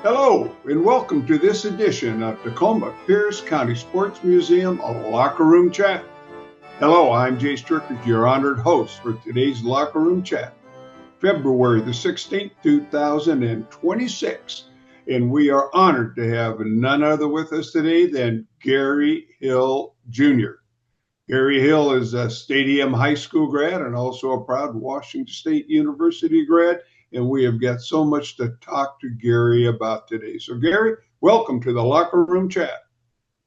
Hello, and welcome to this edition of Tacoma Pierce County Sports Museum, a Locker Room Chat. Hello, I'm Jay Strickers, your honored host for today's Locker Room Chat, February the 16th, 2026. And we are honored to have none other with us today than Gary Hill Jr. Gary Hill is a Stadium High School grad and also a proud Washington State University grad. And we have got so much to talk to Gary about today. So, Gary, welcome to the Locker Room Chat.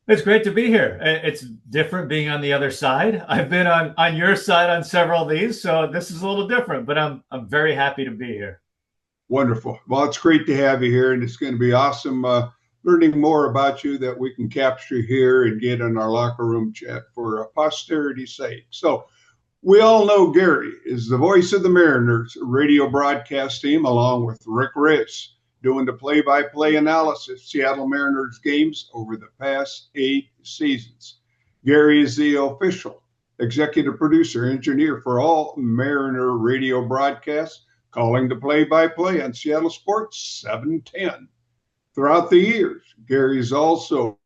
It's great to be here. It's different being on the other side. I've been on your side on several of these, so this is a little different, but I'm very happy to be here. Wonderful. Well, it's great to have you here, and it's going to be awesome learning more about you that we can capture here and get in our Locker Room Chat for posterity's sake. So, we all know Gary is the voice of the Mariners radio broadcast team, along with Rick Riz, doing the play-by-play analysis Seattle Mariners games over the past 8 seasons. Gary is the official executive producer, engineer for all Mariner radio broadcasts, calling the play-by-play on Seattle Sports 710. Throughout the years, Gary's also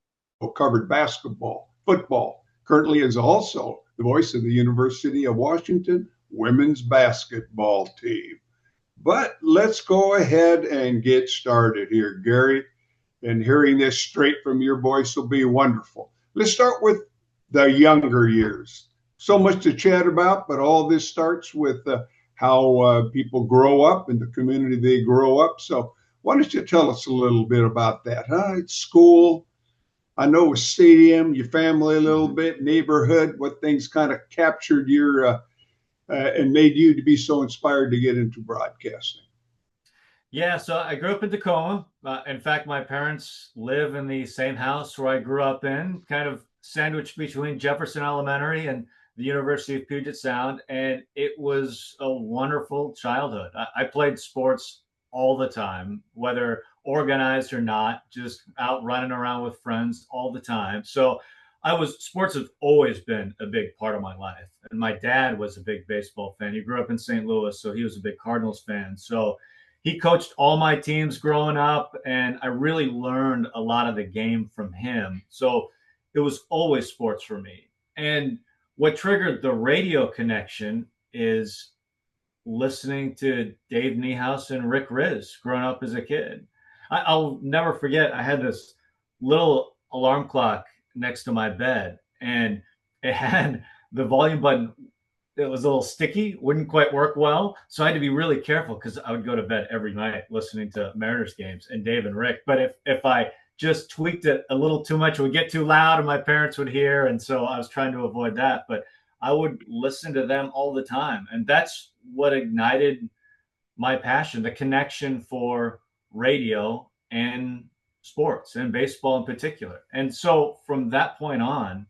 covered basketball, football, currently is also the voice of the University of Washington women's basketball team. But let's go ahead and get started here, Gary. And hearing this straight from your voice will be wonderful. Let's start with the younger years. So much to chat about, but all this starts with how people grow up in the community they grow up. So why don't you tell us a little bit about that? It's school. I know with Stadium, your family a little bit, neighborhood, what things kind of captured your and made you to be so inspired to get into broadcasting. Yeah, so I grew up in Tacoma. In fact, my parents live in the same house where I grew up in, kind of sandwiched between Jefferson Elementary and the University of Puget Sound. And it was a wonderful childhood. I played sports all the time, whether organized or not, just out running around with friends all the time. So sports have always been a big part of my life. And my dad was a big baseball fan. He grew up in St. Louis, so he was a big Cardinals fan. So he coached all my teams growing up, and I really learned a lot of the game from him. So it was always sports for me. And what triggered the radio connection is listening to Dave Niehaus and Rick Riz growing up as a kid. I'll never forget, I had this little alarm clock next to my bed, and it had the volume button. It was a little sticky, wouldn't quite work well. So I had to be really careful because I would go to bed every night listening to Mariners games and Dave and Rick. But if I just tweaked it a little too much, it would get too loud and my parents would hear. And so I was trying to avoid that. But I would listen to them all the time. And that's what ignited my passion, the connection for radio and sports and baseball in particular. And so from that point on,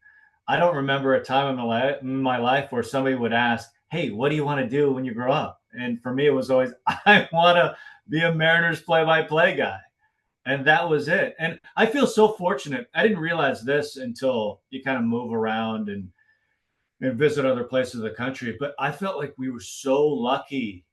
I don't remember a time in my life where somebody would ask, hey, what do you want to do when you grow up? And for me, it was always, I want to be a Mariners play-by-play guy. And that was it. And I feel so fortunate. I didn't realize this until you kind of move around and visit other places of the country. But I felt like we were so lucky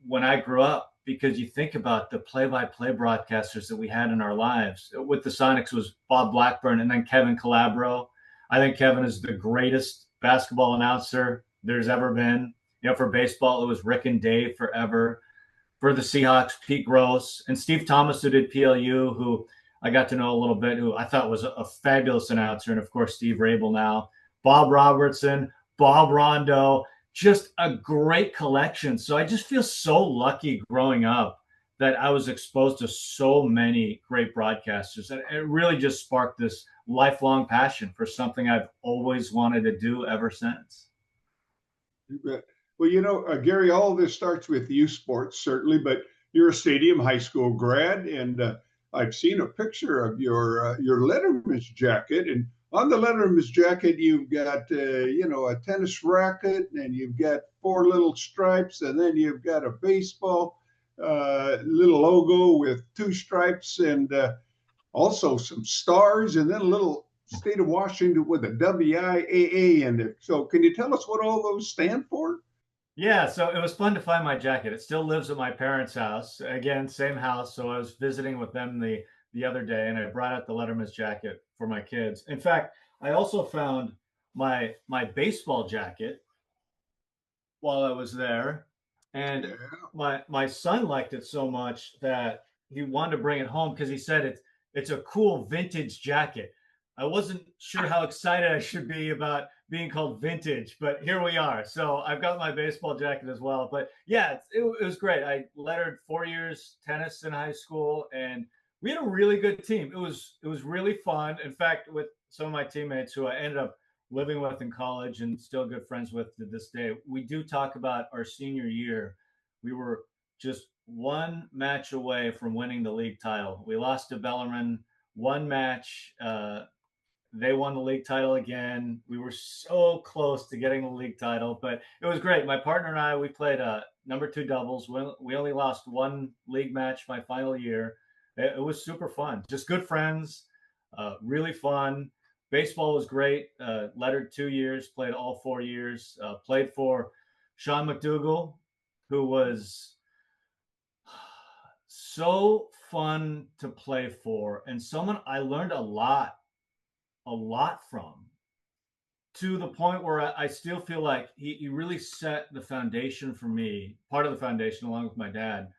when I grew up, because you think about the play-by-play broadcasters that we had in our lives. With the Sonics was Bob Blackburn and then Kevin Calabro. I think Kevin is the greatest basketball announcer there's ever been. For baseball, it was Rick and Dave forever. For the Seahawks, Pete Gross and Steve Thomas, who did PLU, who I got to know a little bit, who I thought was a fabulous announcer. And of course, Steve Rabel now. Bob Robertson, Bob Rondo, just a great collection. So I just feel so lucky growing up that I was exposed to so many great broadcasters. And it really just sparked this lifelong passion for something I've always wanted to do ever since. You bet. Well, Gary, all of this starts with youth sports, certainly, but you're a Stadium High School grad, and I've seen a picture of your Letterman's jacket, and on the Letterman's jacket, you've got, a tennis racket, and you've got 4 little stripes, and then you've got a baseball little logo with 2 stripes, and also some stars, and then a little state of Washington with a WIAA in it. So can you tell us what all those stand for? Yeah, so it was fun to find my jacket. It still lives at my parents' house. Again, same house. So I was visiting with them the other day, and I brought out the Letterman's jacket for my kids. In fact, I also found my baseball jacket while I was there, and Yeah. my son liked it so much that he wanted to bring it home because he said it's a cool vintage jacket. I wasn't sure how excited I should be about being called vintage, but here we are. So I've got my baseball jacket as well. But yeah, it was great. I lettered 4 years tennis in high school, and we had a really good team. It was really fun. In fact, with some of my teammates who I ended up living with in college and still good friends with to this day. We do talk about our senior year. We were just one match away from winning the league title. We lost to Bellarmine one match. They won the league title again. We were so close to getting the league title, but it was great. My partner and I, we played number two doubles. We only lost one league match my final year. It was super fun. Just good friends, really fun. Baseball was great. Lettered 2 years, played all 4 years. Played for Sean McDougall, who was so fun to play for, and someone I learned a lot from, to the point where I still feel like he really set the foundation for me, part of the foundation, along with my dad,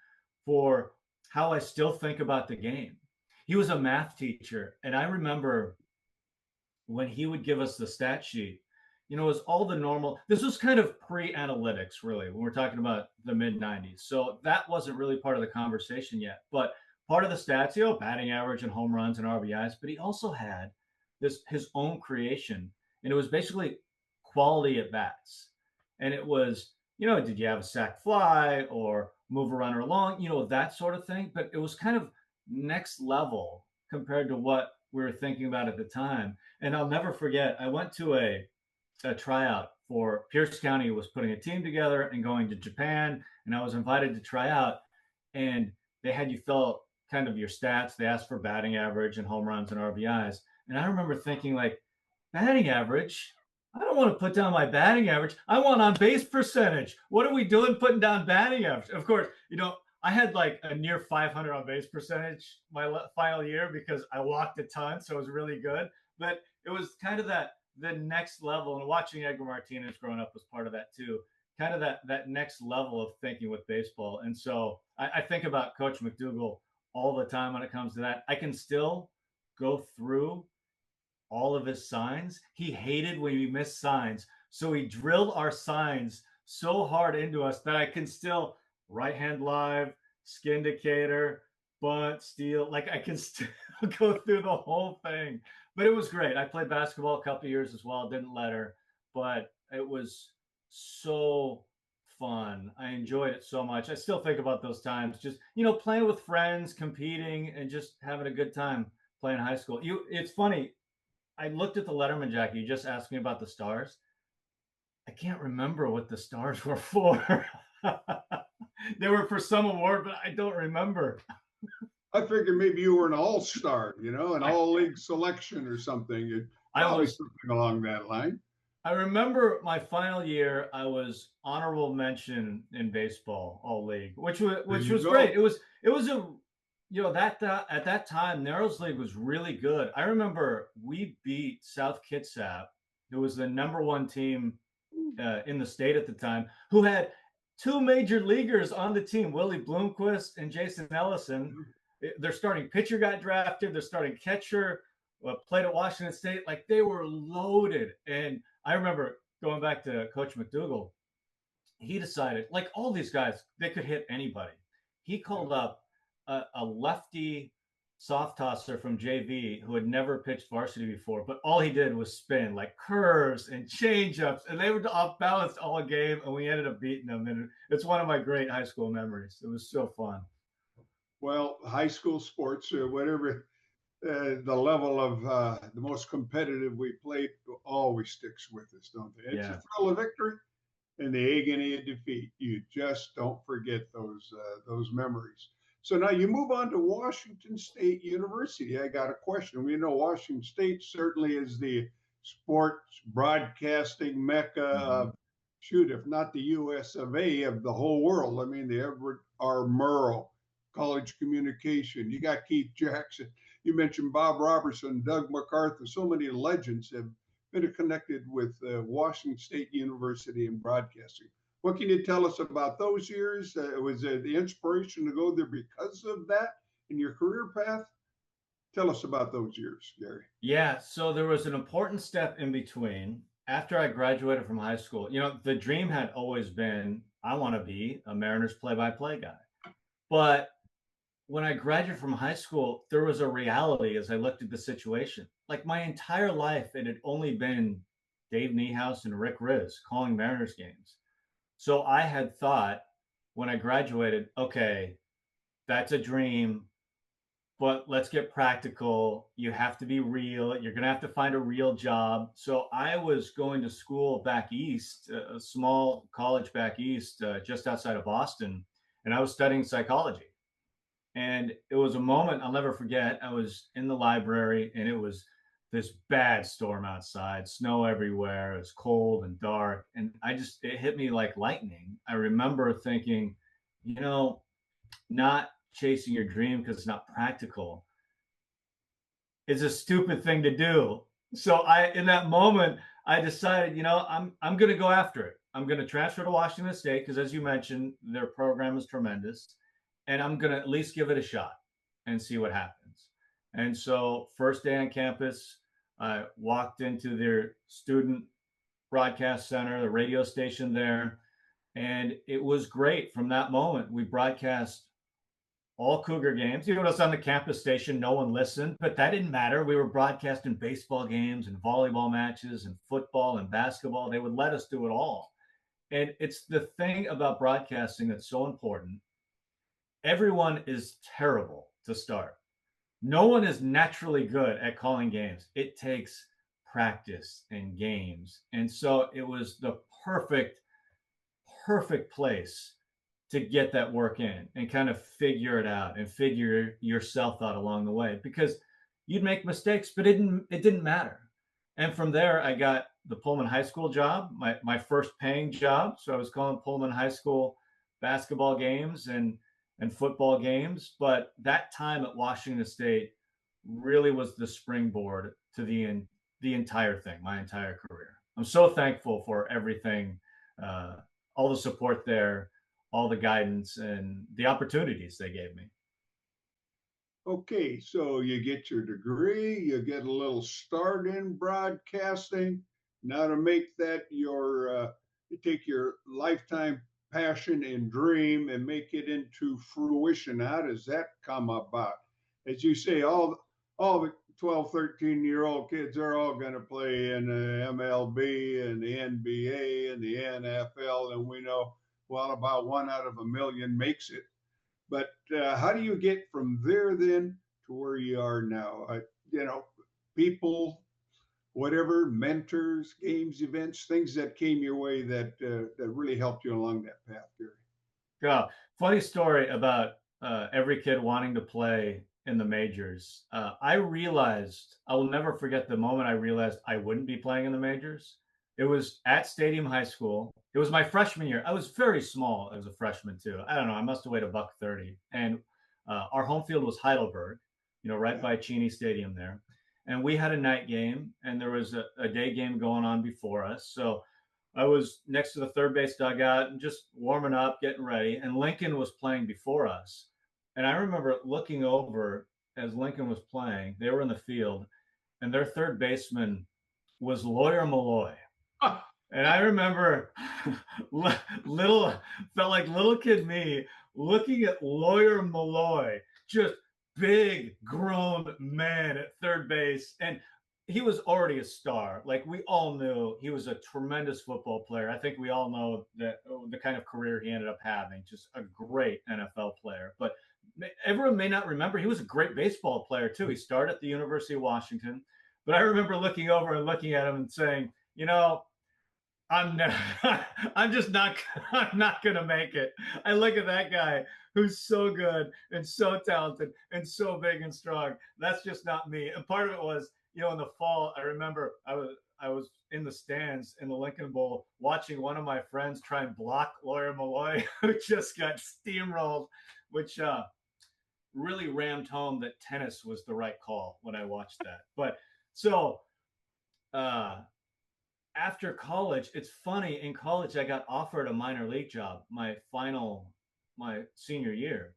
for how I still think about the game. He was a math teacher, and I remember when he would give us the stat sheet, it was all the normal. This was kind of pre-analytics, really, when we're talking about the mid 90s. So that wasn't really part of the conversation yet. But part of the stats, batting average and home runs and RBIs, but he also had this his own creation. And it was basically quality at bats. And it was, did you have a sac fly or move a runner along, that sort of thing. But it was kind of next level compared to what we were thinking about at the time. And I'll never forget, I went to a tryout for Pierce County was putting a team together and going to Japan, and I was invited to try out. And they had you fill out kind of your stats. They asked for batting average and home runs and RBIs. And I remember thinking, like, batting average? I don't want to put down my batting average. I want on base percentage. What are we doing putting down batting average? Of course, I had like a near 500 on base percentage my final year because I walked a ton, so it was really good. But it was kind of the next level, and watching Edgar Martinez growing up was part of that too. Kind of that next level of thinking with baseball, and so I think about Coach McDougall all the time when it comes to that. I can still go through all of his signs. He hated when we missed signs, so he drilled our signs so hard into us that I can still right hand live, skin indicator, bunt, steal. Like I can still go through the whole thing. But it was great. I played basketball a couple of years as well. Didn't let her, but it was so fun. I enjoyed it so much. I still think about those times. Just playing with friends, competing, and just having a good time playing high school. It's funny. I looked at the Letterman jacket. You just asked me about the stars. I can't remember what the stars were for. They were for some award, but I don't remember. I figured maybe you were an all-star, an I all-league selection or something. I Probably was something along that line. I remember my final year. I was honorable mention in baseball, all league, which was There which you was great. go. It was a that at that time Narrows League was really good. I remember we beat South Kitsap, who was the number one team in the state at the time, who had two major leaguers on the team, Willie Bloomquist and Jason Ellison. Their starting pitcher got drafted. Their starting catcher played at Washington State. Like they were loaded. And I remember going back to Coach McDougall. He decided, like all these guys, they could hit anybody. He called up a lefty soft tosser from JV who had never pitched varsity before, but all he did was spin like curves and changeups, and they were off balanced all game, and we ended up beating them. And it's one of my great high school memories. It was so fun. Well, high school sports, whatever the level of the most competitive we played, always sticks with us, don't they? It's a Yeah. thrill of victory and the agony of defeat. You just don't forget those memories. So now you move on to Washington State University. I got a question. We know Washington State certainly is the sports broadcasting mecca Mm-hmm. of shoot, if not the US of A, of the whole world. I mean, the Everett R. Murrow College Communication. You got Keith Jackson. You mentioned Bob Robertson, Doug MacArthur. So many legends have been connected with Washington State University in broadcasting. What can you tell us about those years? Was the inspiration to go there because of that in your career path? Tell us about those years, Gary. Yeah, so there was an important step in between. After I graduated from high school, the dream had always been I want to be a Mariners play-by-play guy. But when I graduated from high school, there was a reality as I looked at the situation. Like my entire life, it had only been Dave Niehaus and Rick Riz calling Mariners games. So I had thought when I graduated, okay, that's a dream, but let's get practical. You have to be real. You're going to have to find a real job. So I was going to school back east, a small college back east, just outside of Boston, and I was studying psychology. And it was a moment I'll never forget. I was in the library and it was this bad storm outside, snow everywhere. It was cold and dark. And it hit me like lightning. I remember thinking, not chasing your dream because it's not practical is a stupid thing to do. So in that moment, I decided, I'm going to go after it. I'm going to transfer to Washington State because, as you mentioned, their program is tremendous. And I'm going to at least give it a shot and see what happens. And so first day on campus, I walked into their student broadcast center, the radio station there, and it was great. From that moment, we broadcast all Cougar games. It was on the campus station. No one listened, but that didn't matter. We were broadcasting baseball games and volleyball matches and football and basketball. They would let us do it all. And it's the thing about broadcasting that's so important. Everyone is terrible to start. No one is naturally good at calling games. It takes practice and games. And so it was the perfect place to get that work in and kind of figure it out and figure yourself out along the way, because you'd make mistakes, but it didn't matter. And from there, I got the Pullman High School job, my first paying job. So I was calling Pullman High School basketball games and football games. But that time at Washington State really was the springboard to the entire thing, my entire career. I'm so thankful for everything, all the support there, all the guidance and the opportunities they gave me. Okay, so you get your degree, you get a little start in broadcasting. Now to make that you take your lifetime passion and dream and make it into fruition. How does that come about? As you say, all the 12, 13-year-old kids are all going to play in the MLB and the NBA and the NFL, and we know, well, about 1 out of a million makes it. But how do you get from there then to where you are now? People, whatever, mentors, games, events, things that came your way that really helped you along that path, Gary. Yeah, funny story about every kid wanting to play in the majors. I will never forget the moment I realized I wouldn't be playing in the majors. It was at Stadium High School. It was my freshman year. I was very small as a freshman too. I don't know. I must have weighed $130. And our home field was Heidelberg, right by Cheney Stadium there. And we had a night game, and there was a day game going on before us. So I was next to the third base dugout and just warming up, getting ready. And Lincoln was playing before us. And I remember looking over as Lincoln was playing. They were in the field, and their third baseman was Lawyer Malloy. And I remember felt like little kid me looking at Lawyer Malloy, just big grown man at third base. And he was already a star. Like, we all knew he was a tremendous football player. I think we all know that the kind of career he ended up having, just a great NFL player. But everyone may not remember, he was a great baseball player too. He started at the University of Washington. But I remember looking over and looking at him and saying, I'm not going to make it. I look at that guy who's so good and so talented and so big and strong. That's just not me. And part of it was, in the fall, I remember I I was in the stands in the Lincoln Bowl watching one of my friends try and block Lawyer Malloy, who just got steamrolled, which really rammed home that tennis was the right call when I watched that. But so after college, it's funny. In college, I got offered a minor league job my senior year.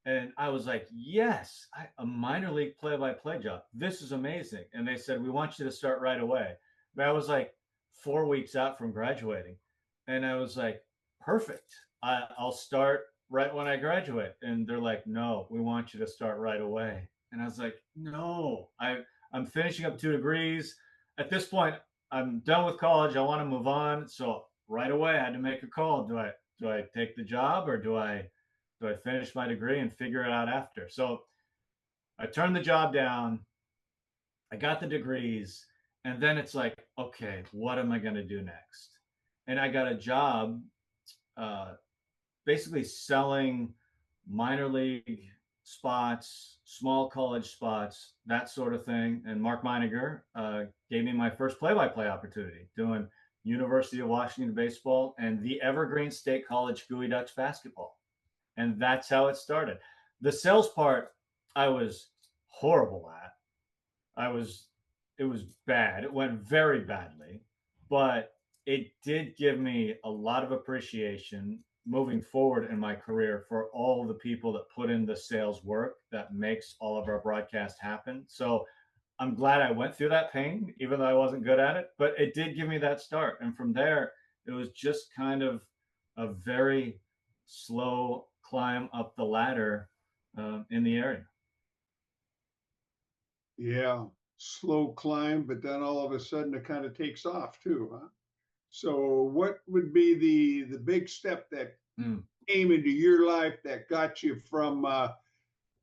And I was like, yes, a minor league play-by-play job. This is amazing. And they said, we want you to start right away. But I was like 4 weeks out from graduating. And I was like, perfect. I'll start right when I graduate. And they're like, no, we want you to start right away. And I was like, no, I'm finishing up 2 degrees. At this point, I'm done with college. I want to move on. So right away, I had to make a call. Do I take the job, or do I finish my degree and figure it out after? So I turned the job down. I got the degrees. And then it's like, okay, what am I going to do next? And I got a job basically selling minor league spots, small college spots, that sort of thing. And Mark Meininger gave me my first play-by-play opportunity doing University of Washington baseball and the Evergreen State College Gooey Ducks basketball. And that's how it started. The sales part, I was horrible at. It was bad. It went very badly, but it did give me a lot of appreciation moving forward in my career for all the people that put in the sales work that makes all of our broadcasts happen. So I'm glad I went through that pain, even though I wasn't good at it, but it did give me that start. And from there, it was just kind of a very slow climb up the ladder in the area. Yeah, slow climb, but then all of a sudden it kind of takes off too, huh? So what would be the big step that came into your life that got you from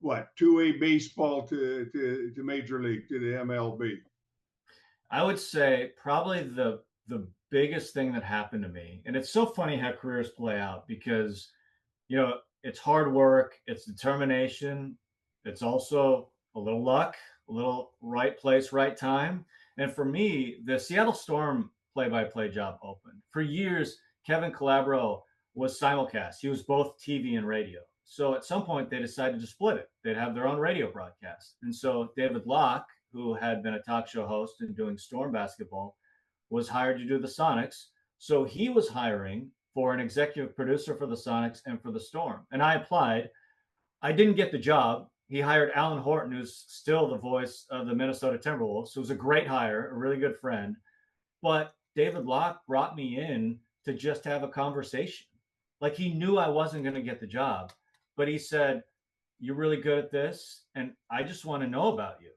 what, 2A baseball to Major League, to the MLB? I would say probably the biggest thing that happened to me, and it's so funny how careers play out, because it's hard work, it's determination, it's also a little luck, a little right place, right time. And for me, the Seattle Storm play-by-play job opened. For years, Kevin Calabro was simulcast. He was both TV and radio. So at some point, they decided to split it. They'd have their own radio broadcast. And so David Locke, who had been a talk show host and doing Storm basketball, was hired to do the Sonics. So he was hiring for an executive producer for the Sonics and for the Storm. And I applied. I didn't get the job. He hired Alan Horton, who's still the voice of the Minnesota Timberwolves. So it was a great hire, a really good friend. But David Locke brought me in to just have a conversation. Like, he knew I wasn't going to get the job, but he said, you're really good at this, and I just want to know about you.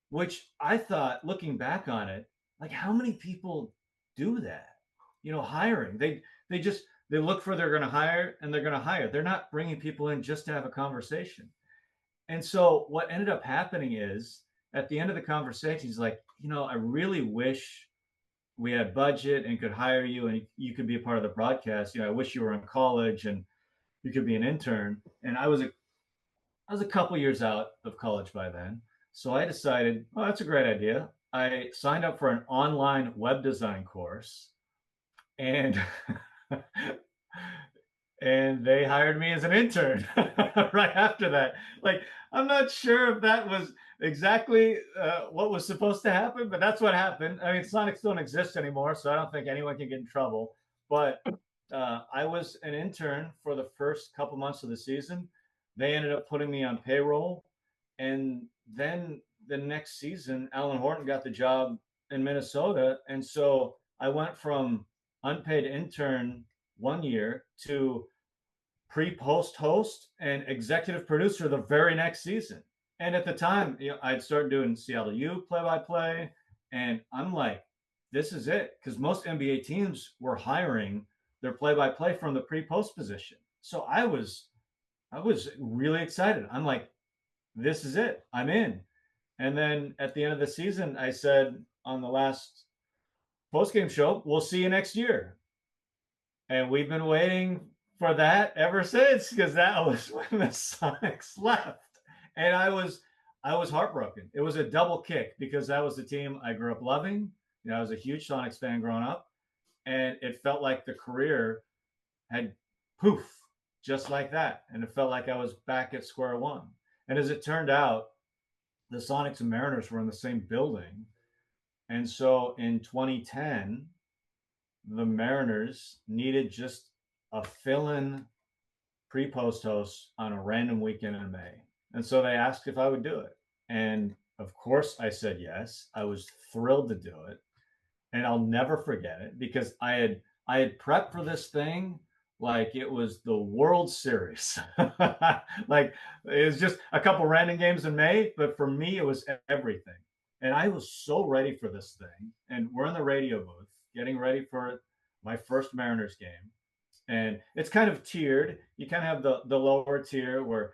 Which I thought, looking back on it, like, how many people do that? Hiring. They look for, they're going to hire, and they're going to hire. They're not bringing people in just to have a conversation. And so what ended up happening is, at the end of the conversation, he's like, I really wish we had budget and could hire you and you could be a part of the broadcast. I wish you were in college and you could be an intern. And I was a couple years out of college by then. So I decided, oh, that's a great idea. I signed up for an online web design course, and and they hired me as an intern right after that. Like, I'm not sure if that was exactly what was supposed to happen, but that's what happened. I mean, Sonics don't exist anymore, so I don't think anyone can get in trouble. But I was an intern for the first couple months of the season. They ended up putting me on payroll. And then the next season, Alan Horton got the job in Minnesota. And so I went from unpaid intern 1 year to pre-post host and executive producer the very next season. And at the time, I'd started doing Seattle U play-by-play. And I'm like, this is it. Because most NBA teams were hiring their play-by-play from the pre-post position. So I was really excited. I'm like, this is it. I'm in. And then at the end of the season, I said on the last post-game show, we'll see you next year. And we've been waiting for that ever since, because that was when the Sonics left. And I was heartbroken. It was a double kick, because that was the team I grew up loving. I was a huge Sonics fan growing up, and it felt like the career had poof, just like that. And it felt like I was back at square one. And as it turned out, the Sonics and Mariners were in the same building. And so in 2010, the Mariners needed just a fill in pre post host on a random weekend in May. And so they asked if I would do it. And of course, I said yes. I was thrilled to do it. And I'll never forget it because I had prepped for this thing like it was the World Series. Like it was just a couple random games in May, but for me it was everything. And I was so ready for this thing. And we're in the radio booth getting ready for my first Mariners game. And it's kind of tiered. You kind of have the lower tier where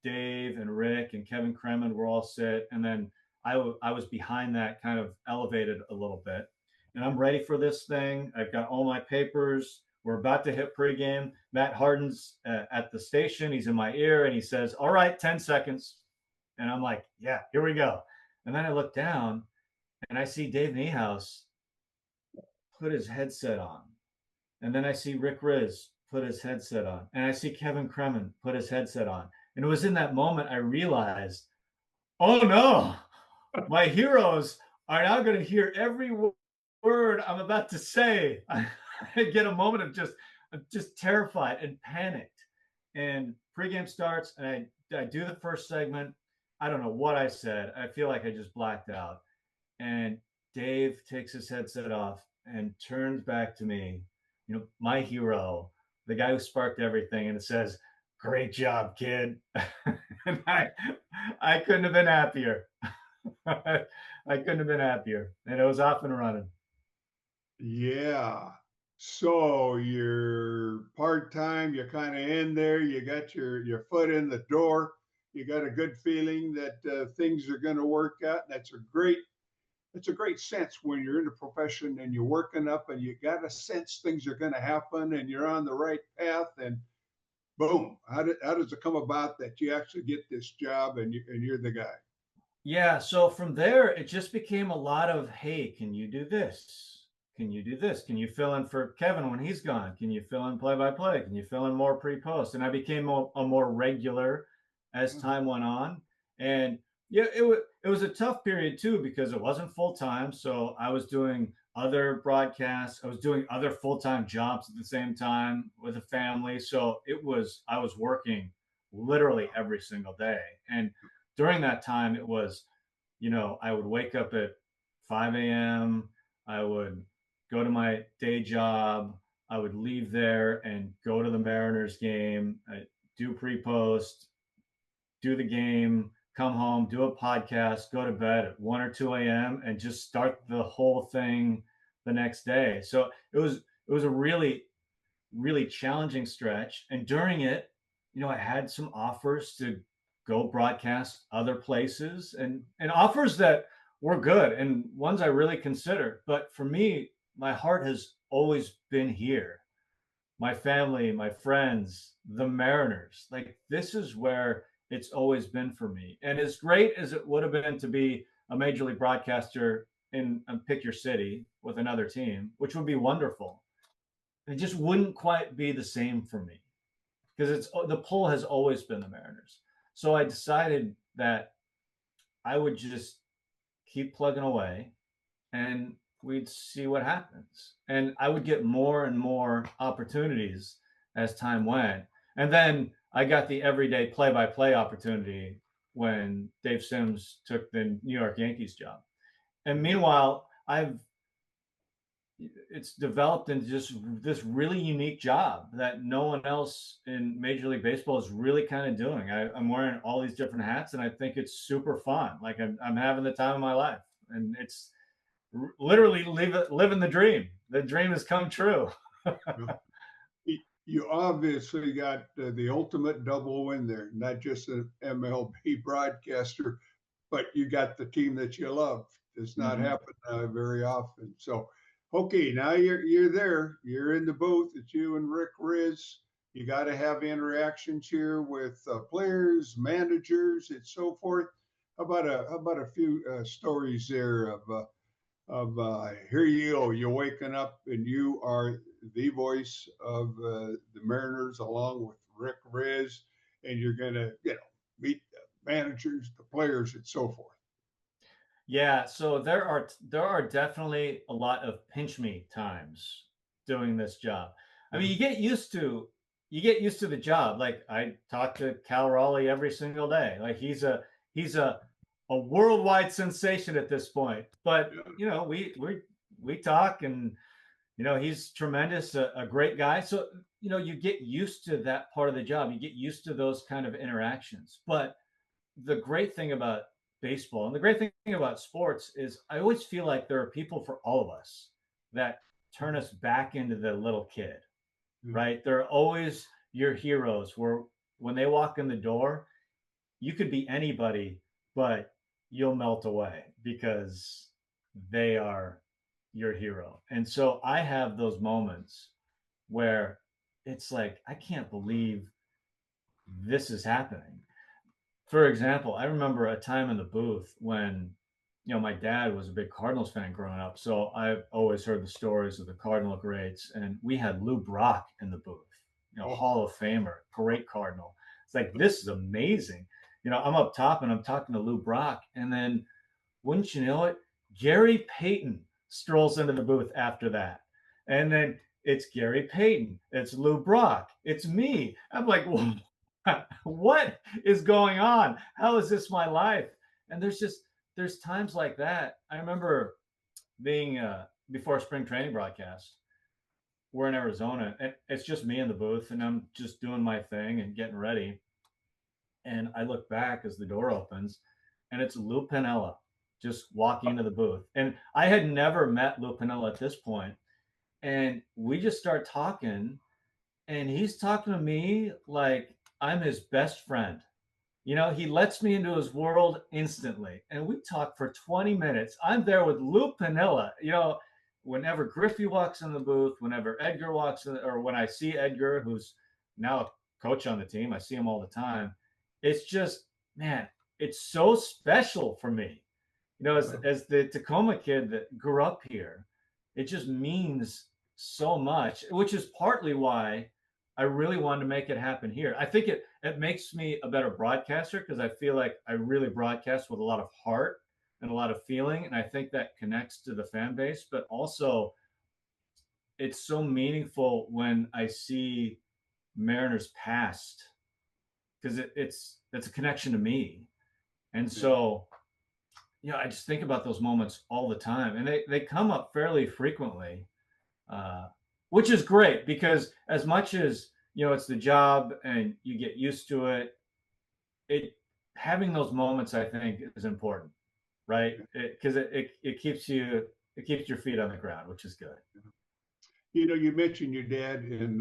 Dave and Rick and Kevin Kremen were all sit, and then I was behind that, kind of elevated a little bit. And I'm ready for this thing. I've got all my papers. We're about to hit pregame. Matt Harden's at the station. He's in my ear, and he says, "All right, 10 seconds." And I'm like, "Yeah, here we go." And then I look down, and I see Dave Niehaus put his headset on. And then I see Rick Riz put his headset on. And I see Kevin Kremen put his headset on. And it was in that moment I realized, oh no, my heroes are now going to hear every word I'm about to say. I get a moment of just terrified and panicked. And pregame starts, and I do the first segment. I don't know what I said. I feel like I just blacked out. And Dave takes his headset off and turns back to me, my hero, the guy who sparked everything, and it says, "Great job, kid." And I couldn't have been happier. I couldn't have been happier. And it was off and running. Yeah. So you're part-time, you're kind of in there, you got your foot in the door, you got a good feeling that things are going to work out. It's a great sense when you're in the profession and you're working up and you got a sense things are going to happen and you're on the right path, and boom, how does it come about that you actually get this job and you're the guy? Yeah, so from there, it just became a lot of, hey, can you do this? Can you do this? Can you fill in for Kevin when he's gone? Can you fill in play by play? Can you fill in more pre post? And I became a more regular as time went on. And yeah, it was a tough period too because it wasn't full time. So I was doing other broadcasts. I was doing other full time jobs at the same time with a family. So I was working literally every single day. And during that time, it was, I would wake up at 5 a.m. I would go to my day job. I would leave there and go to the Mariners game, do pre-post, do the game, come home, do a podcast, go to bed at 1 or 2 a.m. and just start the whole thing the next day. So it was a really, really challenging stretch. And during it, I had some offers to go broadcast other places and offers that were good and ones I really considered. But for me, my heart has always been here. My family, my friends, the Mariners. Like this is where it's always been for me. And as great as it would have been to be a major league broadcaster in pick your city with another team, which would be wonderful, it just wouldn't quite be the same for me because the pull has always been the Mariners. So I decided that I would just keep plugging away and we'd see what happens. And I would get more and more opportunities as time went. And then I got the everyday play by play opportunity when Dave Sims took the New York Yankees job. And meanwhile, it's developed into just this really unique job that no one else in Major League Baseball is really kind of doing. I'm wearing all these different hats, and I think it's super fun. Like I'm having the time of my life, and it's literally living the dream. The dream has come true. You obviously got the ultimate double win there, not just an MLB broadcaster, but you got the team that you love. Does not happen very often. So, okay, now you're there. You're in the booth. It's you and Rick Riz. You got to have interactions here with players, managers, and so forth. How about a few stories there of here you're waking up and you are the voice of the Mariners along with Rick Riz, and you're gonna meet the managers, the players, and so forth. Yeah, so there are definitely a lot of pinch me times doing this job. I mean, you get used to the job. Like I talk to Cal Raleigh every single day. Like he's a worldwide sensation at this point. But Yeah. we talk, and he's tremendous, a great guy. So you get used to that part of the job. You get used to those kind of interactions. But the great thing about baseball and the great thing about sports is I always feel like there are people for all of us that turn us back into the little kid, Yeah. right? They're always your heroes where when they walk in the door, you could be anybody, but you'll melt away because they are your hero. And so I have those moments where it's like, I can't believe this is happening. For example, I remember a time in the booth when, my dad was a big Cardinals fan growing up. So I've always heard the stories of the Cardinal greats. And we had Lou Brock in the booth, Oh, Hall of Famer, great Cardinal. It's like, this is amazing. I'm up top and I'm talking to Lou Brock. And then, wouldn't you know it, Gary Payton strolls into the booth after that. And then it's Gary Payton, it's Lou Brock, it's me. I'm like, well, what is going on? How is this my life? And there's times like that. I remember being before a spring training broadcast. We're in Arizona, and it's just me in the booth, and I'm just doing my thing and getting ready. And I look back as the door opens, and it's Lou Piniella just walking into the booth. And I had never met Lou Piniella at this point, and we just start talking, and he's talking to me like I'm his best friend. He lets me into his world instantly. And we talk for 20 minutes. I'm there with Lou Piniella. Whenever Griffey walks in the booth, whenever Edgar walks in, or when I see Edgar, who's now a coach on the team, I see him all the time. It's just, man, it's so special for me. As the Tacoma kid that grew up here, it just means so much, which is partly why I really wanted to make it happen here. I think it makes me a better broadcaster because I feel like I really broadcast with a lot of heart and a lot of feeling, and I think that connects to the fan base. But also, it's so meaningful when I see Mariners past because it's a connection to me, and so I just think about those moments all the time, and they come up fairly frequently, uh, which is great because as much as it's the job and you get used to it, it having those moments I think is important, right? Because it keeps your feet on the ground, which is good. You mentioned your dad in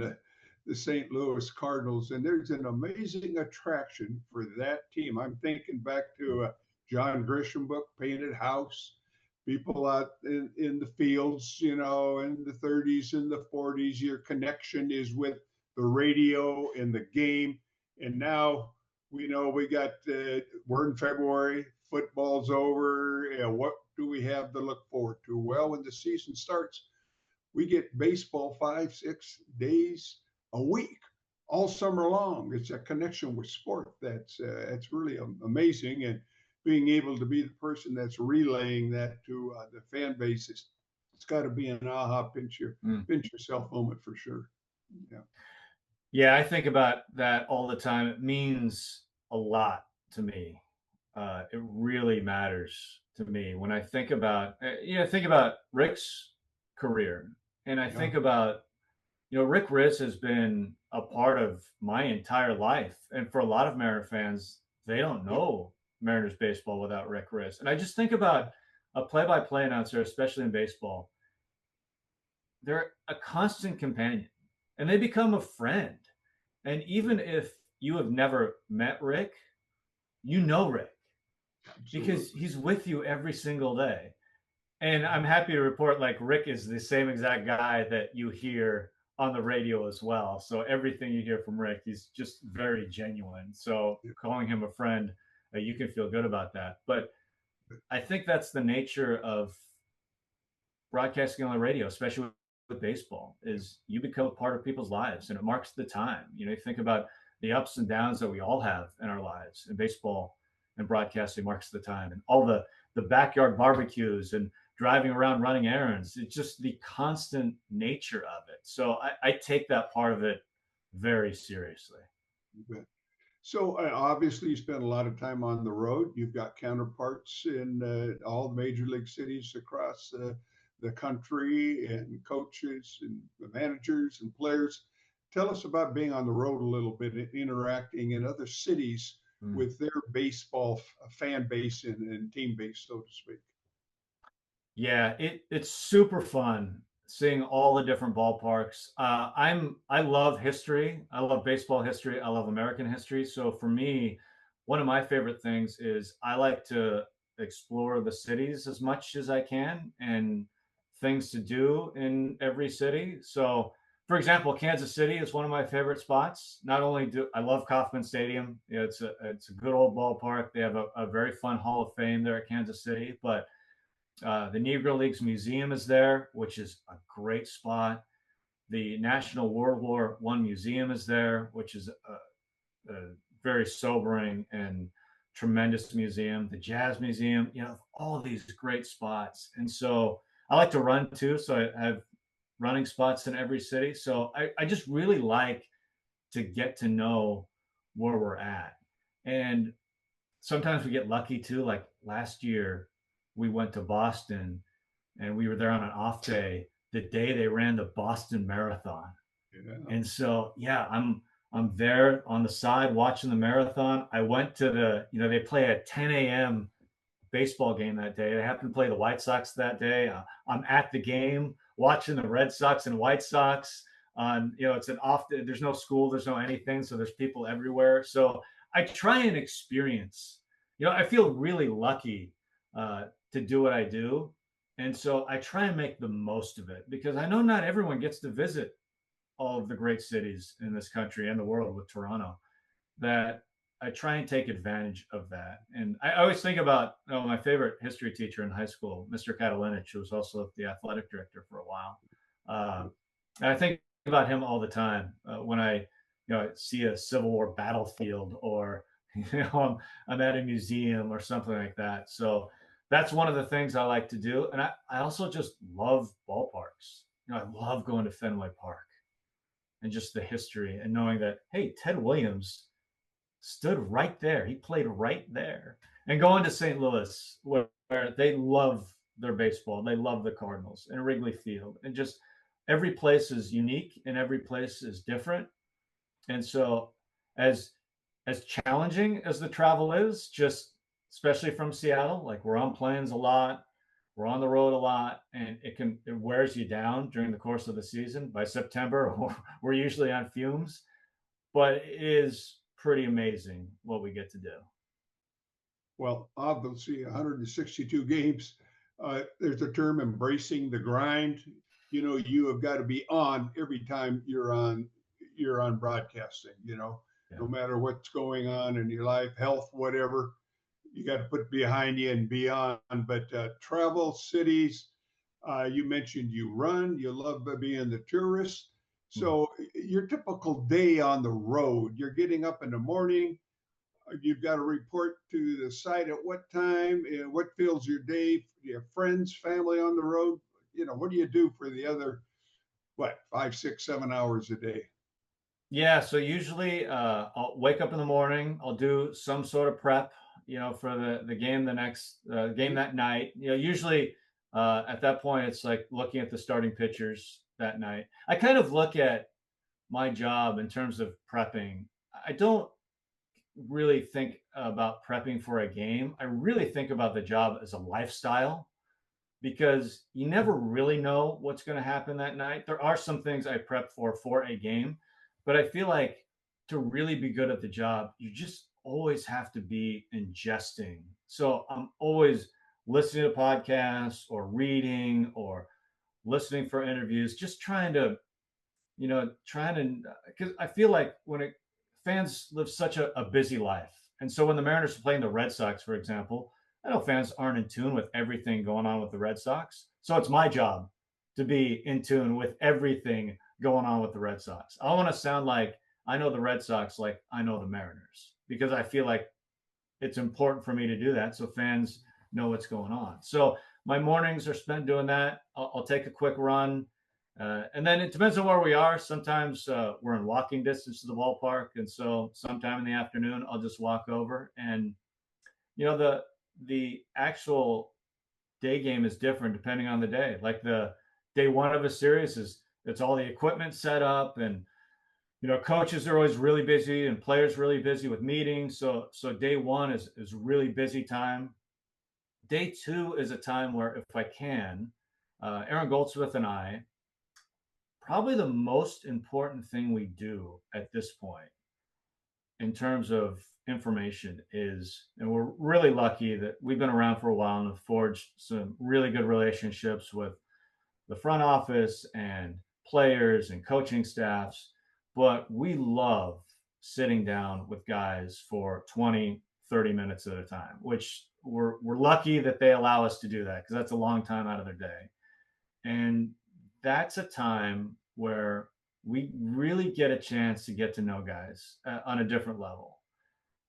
the St. Louis Cardinals, and there's an amazing attraction for that team. I'm thinking back to a John Grisham book, Painted House. People out in the fields, in the 30s and the 40s, your connection is with the radio and the game. And now we know we're in February, football's over. What do we have to look forward to? Well, when the season starts, we get baseball 5-6 days a week, all summer long. It's a connection with sport that's really amazing, and being able to be the person that's relaying that to the fan base it's got to be an aha pinch yourself moment for sure. Yeah. Yeah, I think about that all the time. It means a lot to me. It really matters to me when I think about Rick's career, and I Yeah. think about Rick Riss has been a part of my entire life, and for a lot of Mariner fans, they don't know Mariners baseball without Rick Riss. And I just think about a play-by-play announcer, especially in baseball. They're a constant companion, and they become a friend. And even if you have never met Rick, you know Rick because Absolutely. he's with you every single day. And I'm happy to report like Rick is the same exact guy that you hear on the radio as well. So everything you hear from Rick, he's just very genuine. So Yeah. calling him a friend, you can feel good about that. But I think that's the nature of broadcasting on the radio, especially with baseball, is you become a part of people's lives and it marks the time. You think about the ups and downs that we all have in our lives, and baseball and broadcasting marks the time, and all the backyard barbecues and driving around running errands. It's just the constant nature of it. So I take that part of it very seriously. So obviously, you spend a lot of time on the road. You've got counterparts in all the major league cities across the country, and coaches and managers and players. Tell us about being on the road a little bit and interacting in other cities with their baseball fan base and team base, so to speak. Yeah, it's super fun seeing all the different ballparks. I love history. I love baseball history. I love American history. So for me, one of my favorite things is I like to explore the cities as much as I can and things to do in every city. So for example, Kansas City is one of my favorite spots. Not only do I love Kauffman Stadium, it's a good old ballpark. They have a very fun Hall of Fame there at Kansas City, but the Negro Leagues Museum is there, which is a great spot. The National World War I Museum is there, which is a very sobering and tremendous museum. The Jazz Museum, all of these great spots. And so I like to run too. So I have running spots in every city. So I just really like to get to know where we're at. And sometimes we get lucky too. Like last year, we went to Boston and we were there on an off day, the day they ran the Boston Marathon. Yeah. And so, yeah, I'm there on the side watching the marathon. I went to they play at 10 a.m. baseball game that day. They happen to play the White Sox that day. I'm at the game watching the Red Sox and White Sox. It's an off. There's no school. There's no anything. So there's people everywhere. So I try and experience. I feel really lucky to do what I do, and so I try and make the most of it because I know not everyone gets to visit all of the great cities in this country and the world with Toronto. That I try and take advantage of that. And I always think about my favorite history teacher in high school, Mr. Katalinich, who was also the athletic director for a while. And I think about him all the time when I see a Civil War battlefield or I'm at a museum or something like that. So that's one of the things I like to do. And I also just love ballparks. I love going to Fenway Park and just the history and knowing that, hey, Ted Williams stood right there. He played right there. And going to St. Louis, where they love their baseball, they love the Cardinals, and Wrigley Field, and just every place is unique and every place is different. And so, as challenging as the travel is, just especially from Seattle, like we're on planes a lot, we're on the road a lot, and it wears you down during the course of the season. By September, we're usually on fumes, but it is pretty amazing what we get to do. Well, obviously 162 games. There's a term, embracing the grind. You have got to be on every time you're on broadcasting, no matter what's going on in your life, health, whatever, you got to put behind you and beyond. But travel, cities, you mentioned you run, you love being the tourist. So your typical day on the road, you're getting up in the morning, you've got to report to the site at what time, what fills your day. Do you have friends, family on the road? What do you do for the other, 5, 6, 7 hours a day? Yeah, so usually I'll wake up in the morning. I'll do some sort of prep, for the game the next game that night. Usually at that point it's like looking at the starting pitchers that night. I kind of look at my job in terms of prepping. I don't really think about prepping for a game. I really think about the job as a lifestyle because you never really know what's going to happen that night. There are some things I prep for a game, but I feel like to really be good at the job, you just always have to be ingesting. So I'm always listening to podcasts or reading or listening for interviews, just trying to, because I feel like fans live such a busy life. And so when the Mariners are playing the Red Sox, for example, I know fans aren't in tune with everything going on with the Red Sox. So it's my job to be in tune with everything going on with the Red Sox. I want to sound like I know the Red Sox like I know the Mariners because I feel like it's important for me to do that so fans know what's going on. So my mornings are spent doing that. I'll take a quick run. And then it depends on where we are. Sometimes we're in walking distance to the ballpark. And so sometime in the afternoon, I'll just walk over. And, the actual day game is different depending on the day. Like the day one of a series it's all the equipment set up, and coaches are always really busy and players really busy with meetings. So day one is really busy time. Day two is a time where, if I can, Aaron Goldsmith and I, probably the most important thing we do at this point in terms of information is, and we're really lucky that we've been around for a while and have forged some really good relationships with the front office and players and coaching staffs, but we love sitting down with guys for 20, 30 minutes at a time, which we're lucky that they allow us to do that because that's a long time out of their day. And that's a time where we really get a chance to get to know guys on a different level.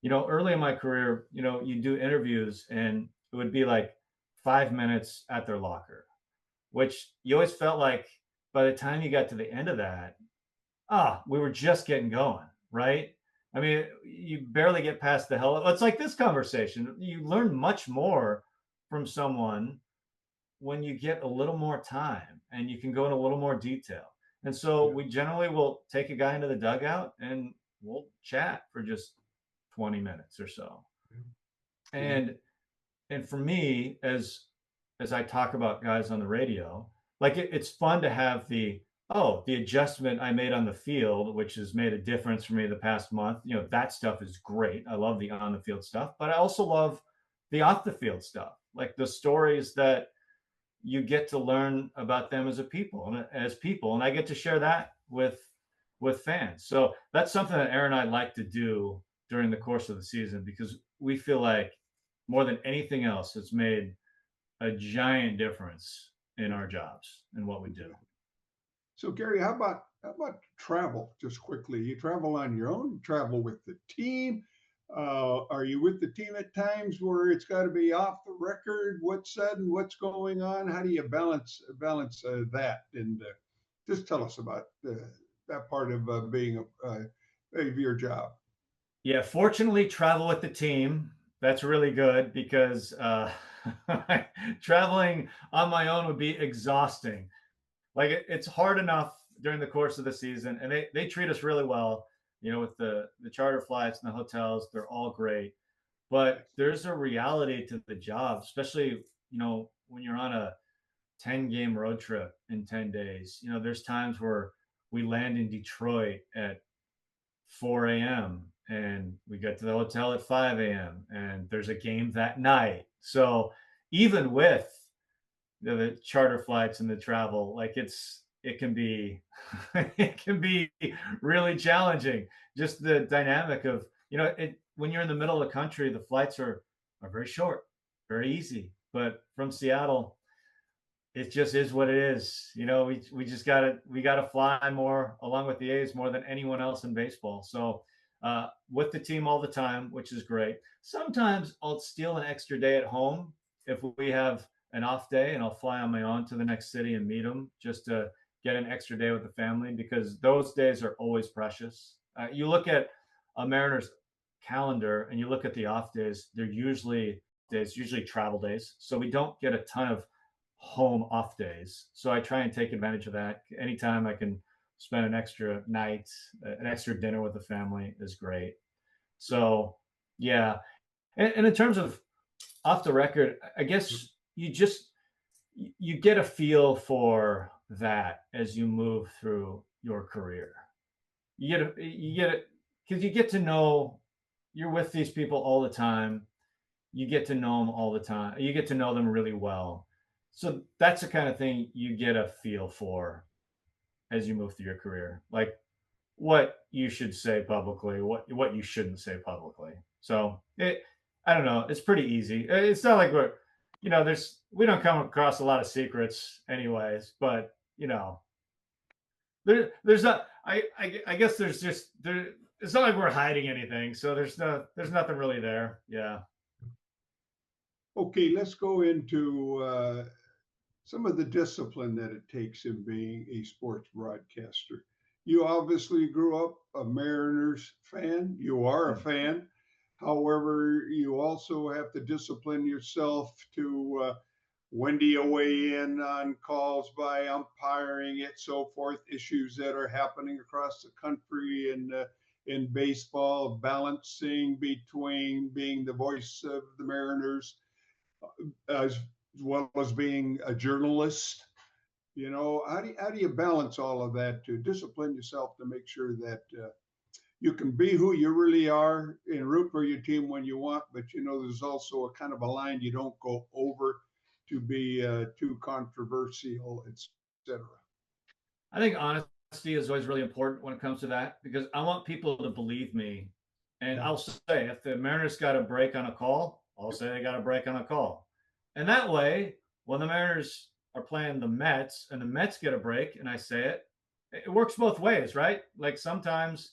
Early in my career, you do interviews and it would be like 5 minutes at their locker, which you always felt like by the time you got to the end of that, we were just getting going, right? I mean, you barely get past the hell. It's like this conversation. You learn much more from someone when you get a little more time and you can go in a little more detail. And so we generally will take a guy into the dugout and we'll chat for just 20 minutes or so. And for me, as I talk about guys on the radio, like it's fun to have the adjustment I made on the field, which has made a difference for me the past month. That stuff is great. I love the on the field stuff, but I also love the off the field stuff, like the stories that you get to learn about them as people, and I get to share that with fans. So that's something that Aaron and I like to do during the course of the season because we feel like more than anything else, it's made a giant difference in our jobs and what we do. So Gary, how about travel? Just quickly, you travel on your own, you travel with the team. Are you with the team at times where it's got to be off the record? What's said and what's going on? How do you balance that? And just tell us about that part of being of your job. Yeah, fortunately, travel with the team. That's really good because traveling on my own would be exhausting. Like it's hard enough during the course of the season, and they treat us really well. With the charter flights and the hotels, they're all great. But there's a reality to the job, especially when you're on a 10-game road trip in 10 days. There's times where we land in Detroit at 4 a.m. and we get to the hotel at 5 a.m. and there's a game that night. So even with the charter flights and the travel, like it can be it can be really challenging. Just the dynamic of when you're in the middle of the country, the flights are very short, very easy. But from Seattle, it just is what it is. We just gotta fly more along with the A's more than anyone else in baseball. So with the team all the time, which is great. Sometimes I'll steal an extra day at home if we have an off day, and I'll fly on my own to the next city and meet them just to get an extra day with the family because those days are always precious. You look at a Mariners calendar and you look at the off days; they're usually travel days, so we don't get a ton of home off days. So I try and take advantage of that. Anytime I can spend an extra night, an extra dinner with the family is great. So yeah. And in terms of off the record, I guess you get a feel for that as you move through your career. You get it because you get to know you're with these people all the time. You get to know them all the time. You get to know them really well. So that's the kind of thing you get a feel for as you move through your career, like what you should say publicly, what you shouldn't say publicly. So I don't know. It's pretty easy. It's not like we're, we don't come across a lot of secrets, anyways. But there's not. I guess there's just there. It's not like we're hiding anything. So there's nothing really there. Yeah. Okay, let's go into some of the discipline that it takes in being a sports broadcaster. You obviously grew up a Mariners fan. You are a fan. However, you also have to discipline yourself to when do you weigh in on calls by umpiring it, so forth, issues that are happening across the country in baseball, balancing between being the voice of the Mariners as well as being a journalist. How do you balance all of that to discipline yourself to make sure that you can be who you really are and root for your team when you want, but there's also a kind of a line you don't go over to be too controversial, etc. I think honesty is always really important when it comes to that because I want people to believe me. And Yeah, I'll say if the Mariners got a break on a call, I'll say they got a break on a call. And that way, when the Mariners are playing the Mets and the Mets get a break and I say it, it works both ways, right? Like sometimes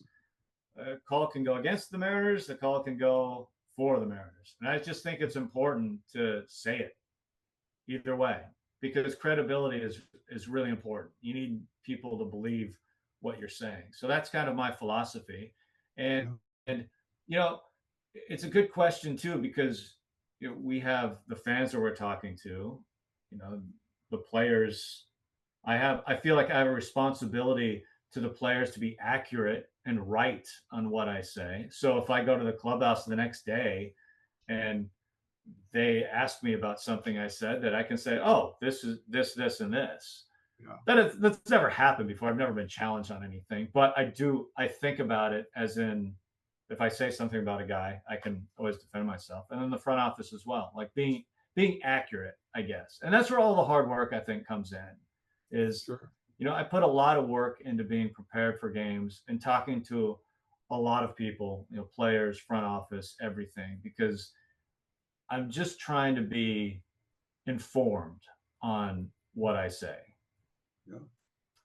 a call can go against the Mariners, the call can go for the Mariners. And I just think it's important to say it either way because credibility is really important. You need people to believe what you're saying. So that's kind of my philosophy. And yeah, and you know, it's a good question too because we have the fans that we're talking to, you know, the players. I feel like I have a responsibility to the players to be accurate and right on what I say. So if I go to the clubhouse the next day and they ask me about something I said, that I can say, oh, this is this, and this. yeah, That's never happened before. I've never been challenged on anything, but I think about it as in if I say something about a guy, I can always defend myself. And then the front office as well, like being accurate, I guess. And that's where all the hard work I think comes in. Is sure. I put a lot of work into being prepared for games and talking to a lot of people, players, front office, everything, because I'm just trying to be informed on what I say. Yeah,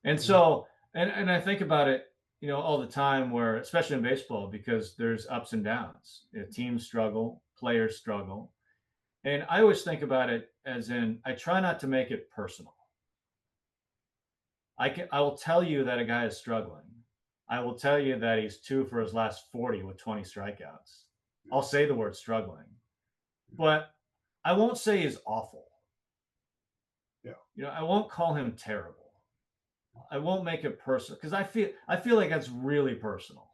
And yeah, so, and I think about it, all the time where, especially in baseball, because there's ups and downs. Teams struggle, players struggle. And I always think about it as in, I try not to make it personal. I will tell you that a guy is struggling. I will tell you that he's 2 for his last 40 with 20 strikeouts. yeah, I'll say the word struggling, but I won't say he's awful. yeah, I won't call him terrible. I won't make it personal because I feel like that's really personal.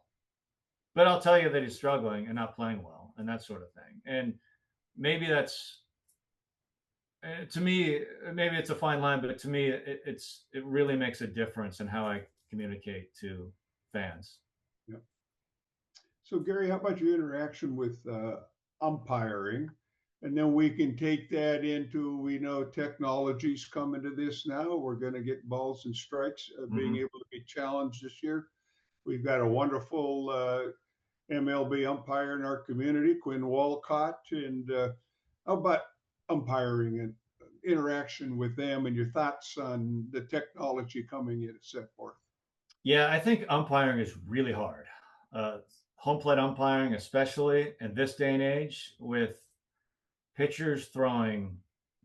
But I'll tell you that he's struggling and not playing well and that sort of thing. And maybe that's to me, maybe it's a fine line, but to me, it really makes a difference in how I communicate to fans. yeah. So, Gary, how about your interaction with umpiring? And then we can take that into, we know technology's coming to this now. We're going to get balls and strikes being Mm-hmm. able to be challenged this year. We've got a wonderful MLB umpire in our community, Quinn Walcott. And how about umpiring and interaction with them and your thoughts on the technology coming in and so forth? Yeah, I think umpiring is really hard. Home plate umpiring, especially in this day and age, with pitchers throwing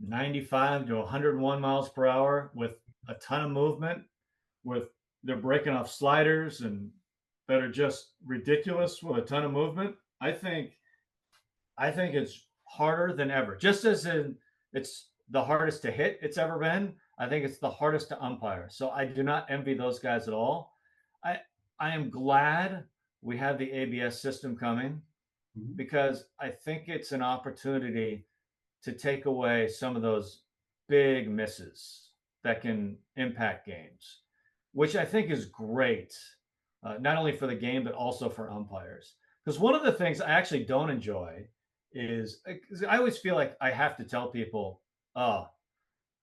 95 to 101 miles per hour with a ton of movement, with they're breaking off sliders and that are just ridiculous with a ton of movement. I think it's harder than ever. Just as in it's the hardest to hit it's ever been, I think it's the hardest to umpire. So I do not envy those guys at all. I I am glad we have the ABS system coming Mhm. because I think it's an opportunity to take away some of those big misses that can impact games, which I think is great, not only for the game, but also for umpires. Because one of the things I actually don't enjoy is I always feel like I have to tell people, oh,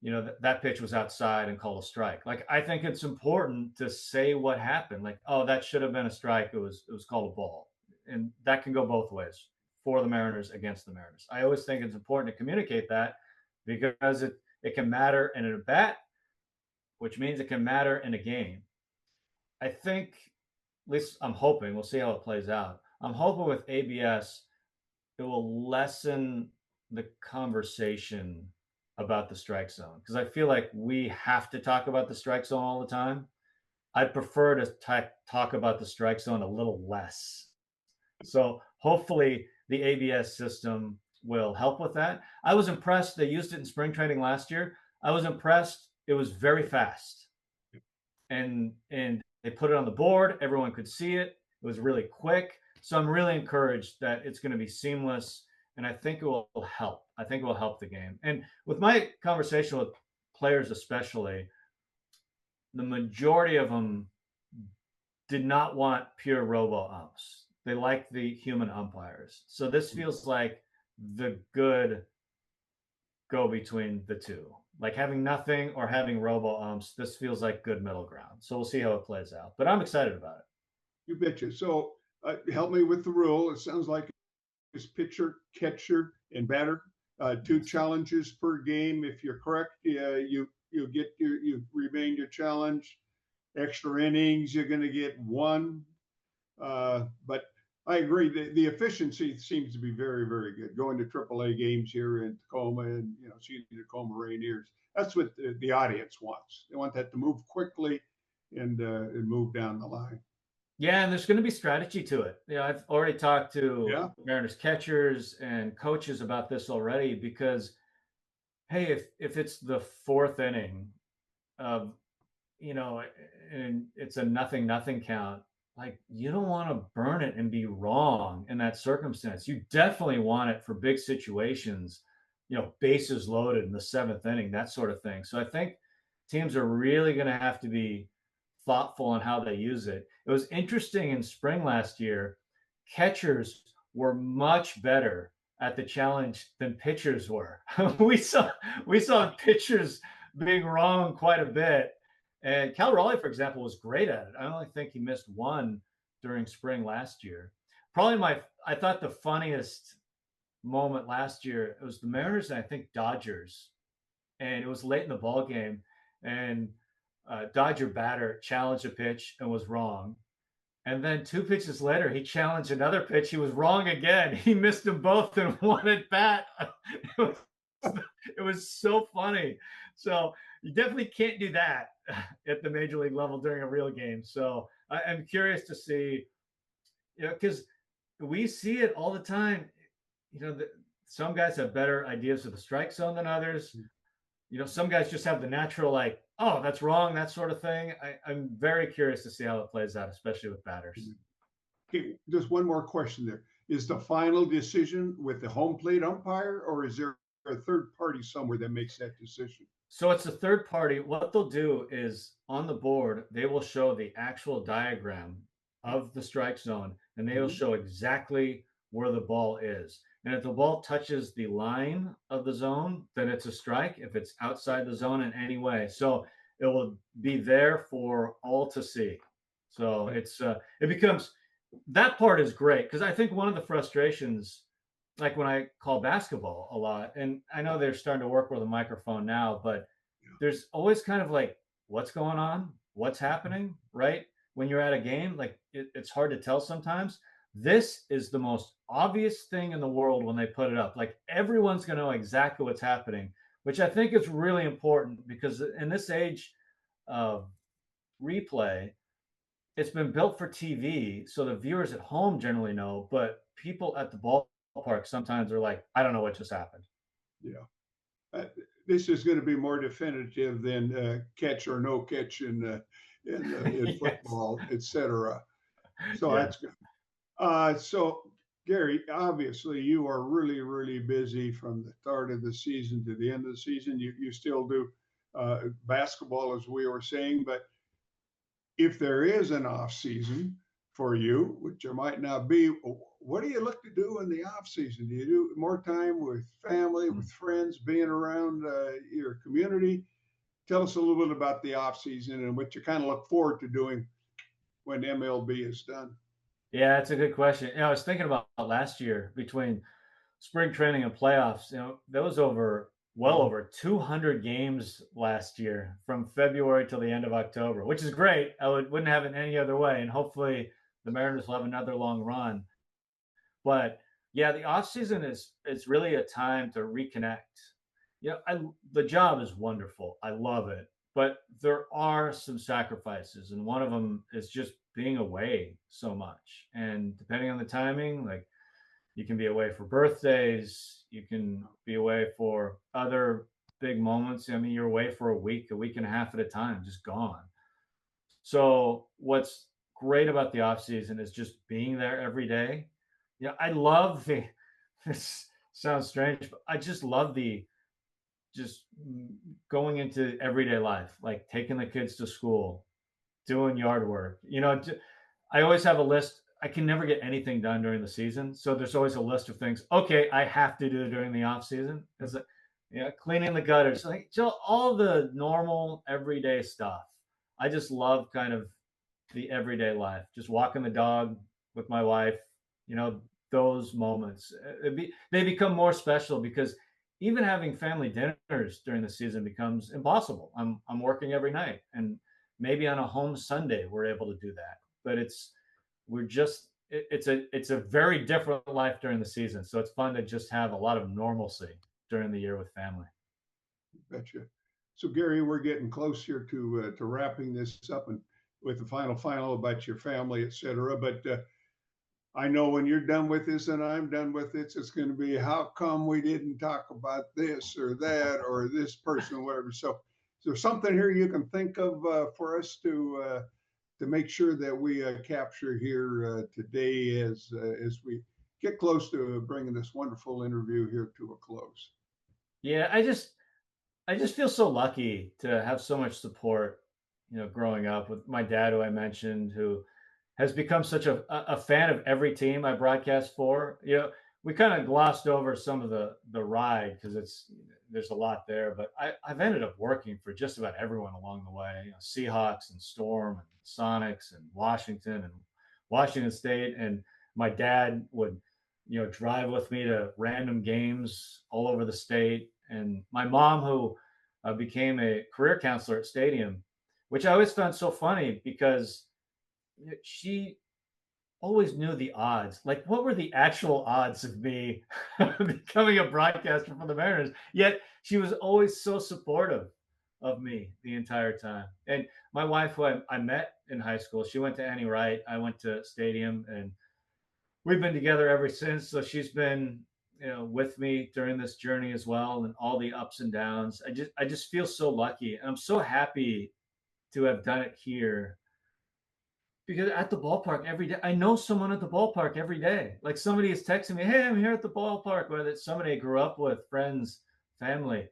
that pitch was outside and called a strike. Like I think it's important to say what happened. Like, oh, that should have been a strike. It was called a ball, and that can go both ways for the Mariners against the Mariners. I always think it's important to communicate that because it can matter in a bat, which means it can matter in a game. I think, at least I'm hoping, we'll see how it plays out. I'm hoping with ABS, it will lessen the conversation about the strike zone because I feel like we have to talk about the strike zone all the time. I'd prefer to talk about the strike zone a little less. So hopefully the ABS system will help with that. I was impressed. They used it in spring training last year. I was impressed. It was very fast. And they put it on the board. Everyone could see it. It was really quick. So I'm really encouraged that it's going to be seamless. And I think it will help. I think it will help the game. And with my conversation with players, especially, the majority of them did not want pure robo umps. They like the human umpires. So this feels like the good go between the two. Like having nothing or having robo umps, this feels like good middle ground. So we'll see how it plays out. But I'm excited about it. You betcha. So help me with the rule. It sounds like it's pitcher, catcher, and batter. Two challenges per game. If you're correct, you remain your challenge. Extra innings, you're going to get one. But I agree. The efficiency seems to be very, very good. Going to AAA games here in Tacoma and seeing the Tacoma Rainiers. That's what the audience wants. They want that to move quickly and move down the line. Yeah, and there's going to be strategy to it. I've already talked to Yeah. Mariners catchers and coaches about this already because, hey, if it's the fourth inning of, and it's a nothing count, like you don't want to burn it and be wrong in that circumstance. You definitely want it for big situations, bases loaded in the seventh inning, that sort of thing. So I think teams are really going to have to be thoughtful on how they use it. It was interesting in spring last year, catchers were much better at the challenge than pitchers were. we saw pitchers being wrong quite a bit. And Cal Raleigh, for example, was great at it. I only think he missed one during spring last year. Probably I thought the funniest moment last year, it was the Mariners and I think Dodgers. And it was late in the ball game. And Dodger batter challenged a pitch and was wrong. And then 2 pitches later, he challenged another pitch. He was wrong again. He missed them both in one at bat. It was so funny. So you definitely can't do that at the major league level during a real game. So I'm curious to see, because we see it all the time. Some guys have better ideas of the strike zone than others. Some guys just have the natural, like, oh, that's wrong, that sort of thing. I'm very curious to see how it plays out, especially with batters. Okay, just one more question there. Is the final decision with the home plate umpire, or is there a third party somewhere that makes that decision? So it's a third party. What they'll do is on the board, they will show the actual diagram of the strike zone, and they will show exactly where the ball is. And if the ball touches the line of the zone, then it's a strike. If it's outside the zone in any way, so it will be there for all to see. So it becomes, that part is great because I think one of the frustrations, like when I call basketball a lot, and I know they're starting to work with a microphone now, but there's always kind of like, what's going on? What's happening? Right? When you're at a game, like it's hard to tell sometimes. This is the most obvious thing in the world when they put it up. Like everyone's going to know exactly what's happening, which I think is really important because in this age of replay, it's been built for TV. So the viewers at home generally know, but people at the ballpark sometimes are like, I don't know what just happened. Yeah. This is going to be more definitive than catch or no catch in football, etc. So that's good. So, Gary, obviously you are really, really busy from the start of the season to the end of the season. You still do basketball, as we were saying, but if there is an off season for you, which there might not be, what do you look to do in the off season? Do you do more time with family, with friends, being around your community? Tell us a little bit about the off season and what you kind of look forward to doing when MLB is done. Yeah, it's a good question. I was thinking about last year between spring training and playoffs. There was well Wow. over 200 games last year from February till the end of October, which is great. Wouldn't have it any other way, and hopefully the Mariners will have another long run. But yeah, the off season is really a time to reconnect. The job is wonderful. I love it, but there are some sacrifices, and one of them is just being away so much. And depending on the timing, like you can be away for birthdays, you can be away for other big moments. I mean, you're away for a week and a half at a time, just gone. So what's great about the off season is just being there every day. I love the this sounds strange, but I just love the just going into everyday life, like taking the kids to school, doing yard work. I always have a list. I can never get anything done during the season, so there's always a list of things. Okay, I have to do during the off season. It's like, cleaning the gutters, like all the normal everyday stuff. I just love kind of the everyday life, just walking the dog with my wife. You know, those moments they become more special because even having family dinners during the season becomes impossible. I'm working every night, and maybe on a home Sunday we're able to do that. But it's a very different life during the season. So it's fun to just have a lot of normalcy during the year with family. Betcha. So Gary, we're getting close here to wrapping this up and with the final about your family, et cetera. But I know when you're done with this and I'm done with this, it's going to be how come we didn't talk about this or that or this person or whatever. So is there something here you can think of for us to make sure that we capture here today as we get close to bringing this wonderful interview here to a close? Yeah, I just feel so lucky to have so much support, growing up with my dad, who I mentioned, who has become such a fan of every team I broadcast for. We kind of glossed over some of the ride because there's a lot there, but I've ended up working for just about everyone along the way. Seahawks and Storm and Sonics and Washington State, and my dad would drive with me to random games all over the state, and my mom, who became a career counselor at Stadium, which I always found so funny because she always knew the odds. Like, what were the actual odds of me becoming a broadcaster for the Mariners? Yet she was always so supportive of me the entire time. And my wife, who I met in high school, she went to Annie Wright. I went to Stadium, and we've been together ever since. So she's been, with me during this journey as well, and all the ups and downs. I just feel so lucky, and I'm so happy to have done it here because at the ballpark every day, I know someone at the ballpark every day. Like, somebody is texting me, "Hey, I'm here at the ballpark," whether it's somebody I grew up with, friends, family.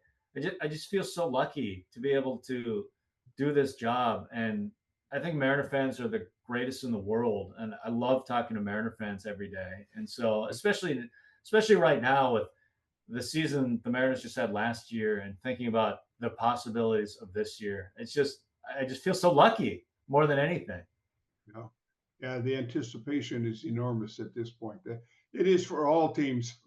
I just feel so lucky to be able to do this job, and I think Mariner fans are the greatest in the world, and I love talking to Mariner fans every day. And so, especially right now with the season the Mariners just had last year, and thinking about the possibilities of this year, I just feel so lucky more than anything. Yeah, yeah. The anticipation is enormous at this point. It is for all teams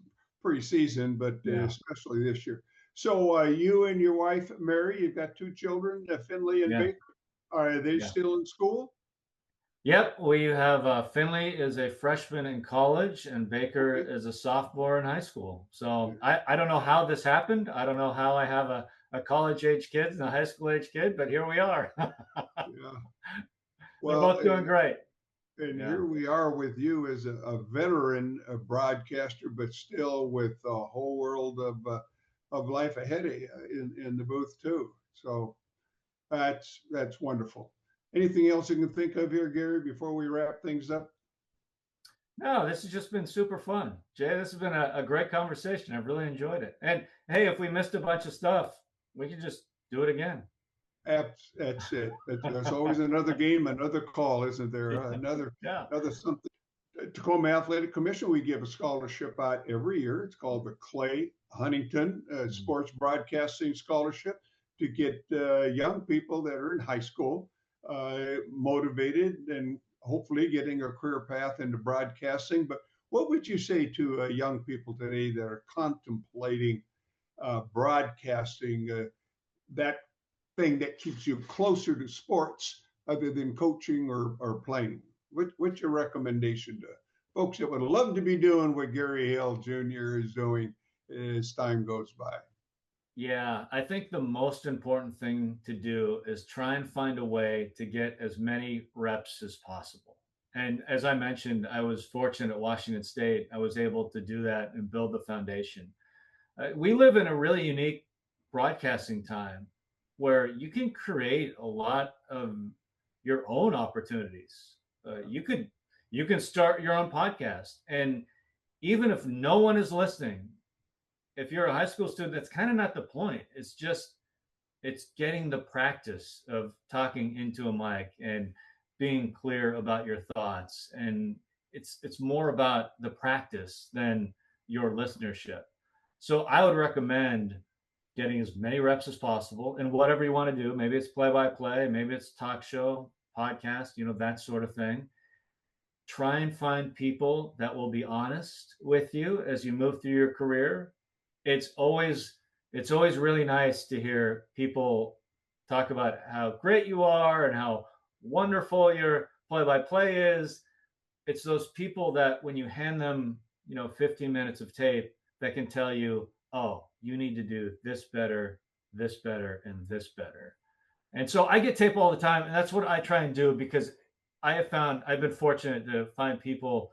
preseason, but Yeah, especially this year. So you and your wife, Mary, you've got two children, Finley and yeah. Baker. Are they Yeah. still in school? Yep. We have Finley is a freshman in college, and Baker Okay. is a sophomore in high school. Yeah. So I don't know how this happened. I don't know how I have a college age kid and a high school age kid, but here we are. Yeah. They're Well, both doing great. and Yeah. here we are with you as a veteran broadcaster, but still with a whole world of life ahead of you in the booth too. So that's wonderful. Anything else you can think of here, Gary, before we wrap things up? No, this has just been super fun. Jay, this has been a great conversation. I've really enjoyed it. And hey, if we missed a bunch of stuff, we can just do it again. That's it. There's always another game, another call, isn't there? Yeah. Another something. Tacoma Athletic Commission, we give a scholarship out every year. It's called the Clay Huntington Mhm. Sports Broadcasting Scholarship to get young people that are in high school motivated and hopefully getting a career path into broadcasting. But what would you say to young people today that are contemplating broadcasting, that thing that keeps you closer to sports other than coaching or playing? What's your recommendation to folks that would love to be doing what Gary Hale Jr. is doing as time goes by? Yeah, I think the most important thing to do is try and find a way to get as many reps as possible. And as I mentioned, I was fortunate at Washington State. I was able to do that and build the foundation. We live in a really unique broadcasting time where you can create a lot of your own opportunities. You can start your own podcast, and even if no one is listening, if you're a high school student, that's kind of not the point. It's just it's getting the practice of talking into a mic and being clear about your thoughts, and it's more about the practice than your listenership. So I would recommend getting as many reps as possible in whatever you want to do. Maybe it's play by play, maybe it's talk show, podcast, that sort of thing. Try and find people that will be honest with you as you move through your career. It's always really nice to hear people talk about how great you are and how wonderful your play by play is. It's those people that when you hand them 15 minutes of tape, that can tell you, oh, you need to do this better, and this better. And so I get tape all the time, and that's what I try and do, because I've been fortunate to find people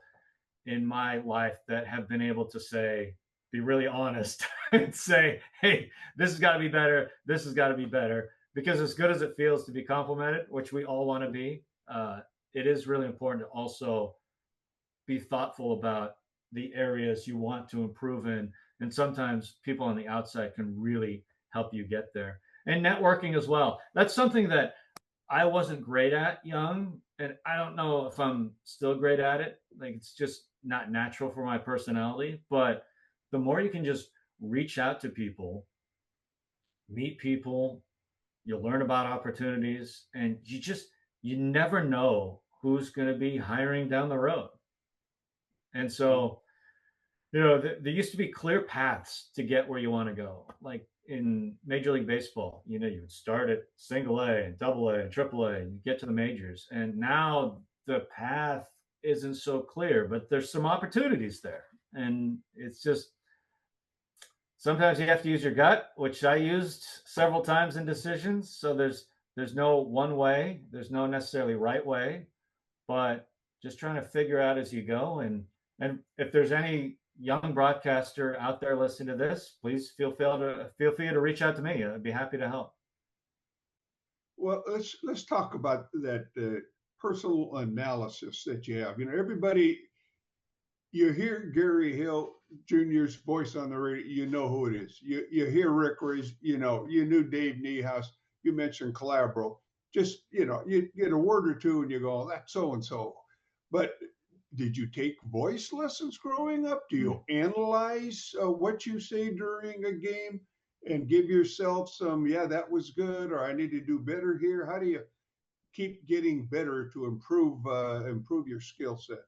in my life that have been able to be really honest and say, hey, this has got to be better. This has got to be better. Because as good as it feels to be complimented, which we all want to be, it is really important to also be thoughtful about the areas you want to improve in. And sometimes people on the outside can really help you get there. And networking as well. That's something that I wasn't great at young, and I don't know if I'm still great at it. Like, it's just not natural for my personality. But the more you can just reach out to people, meet people, you'll learn about opportunities, and you never know who's going to be hiring down the road. And so, there used to be clear paths to get where you want to go. Like in Major League Baseball, you would start at single A and double A and triple A and you get to the majors. And now the path isn't so clear, but there's some opportunities there. And it's just, sometimes you have to use your gut, which I used several times in decisions. So there's no one way, there's no necessarily right way, but just trying to figure out as you go. And if there's any young broadcaster out there listening to this, please feel free to reach out to me. I'd be happy to help. Well, let's talk about that personal analysis that you have. Everybody, you hear Gary Hill Jr.'s voice on the radio, you know who it is. You hear Rick Reese, you knew Dave Niehaus, you mentioned Calabro. Just, you get a word or two and you go, that's so and so. But did you take voice lessons growing up? Do you analyze what you say during a game and give yourself some, yeah, that was good, or I need to do better here? How do you keep getting better to improve your skill set?